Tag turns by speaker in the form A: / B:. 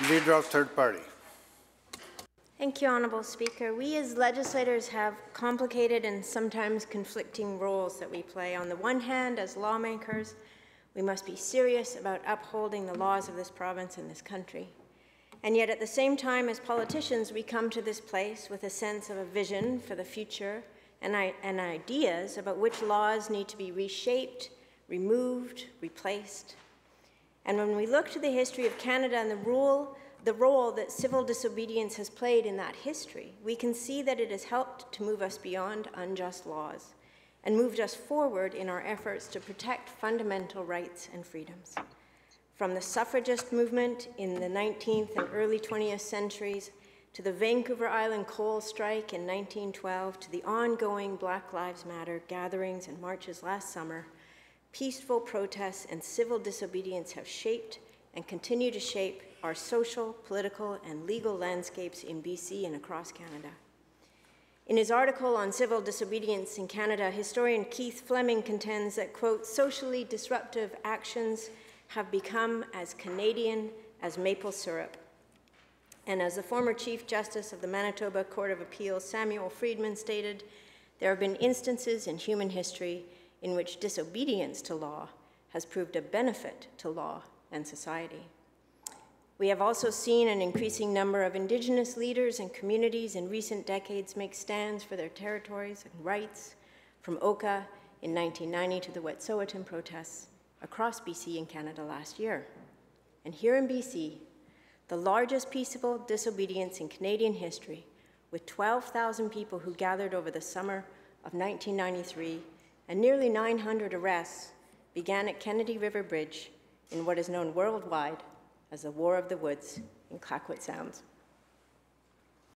A: Leader of Third Party.
B: Thank you, Honourable Speaker. We as legislators have complicated and sometimes conflicting roles that we play. On the one hand, as lawmakers, we must be serious about upholding the laws of this province and this country. And yet at the same time, as politicians, we come to this place with a sense of a vision for the future and ideas about which laws need to be reshaped, removed, replaced. And when we look to the history of Canada and the role that civil disobedience has played in that history, we can see that it has helped to move us beyond unjust laws and moved us forward in our efforts to protect fundamental rights and freedoms. From the suffragist movement in the 19th and early 20th centuries to the Vancouver Island coal strike in 1912 to the ongoing Black Lives Matter gatherings and marches last summer, peaceful protests and civil disobedience have shaped and continue to shape our social, political, and legal landscapes in BC and across Canada. In his article on civil disobedience in Canada, historian Keith Fleming contends that, quote, socially disruptive actions have become as Canadian as maple syrup. And as the former Chief Justice of the Manitoba Court of Appeal, Samuel Friedman, stated, there have been instances in human history in which disobedience to law has proved a benefit to law and society. We have also seen an increasing number of Indigenous leaders and communities in recent decades make stands for their territories and rights, from Oka in 1990 to the Wet'suwet'en protests across BC and Canada last year. And here in BC, the largest peaceable disobedience in Canadian history, with 12,000 people who gathered over the summer of 1993 and nearly 900 arrests, began at Kennedy River Bridge in what is known worldwide as the War of the Woods in Clayoquot Sounds.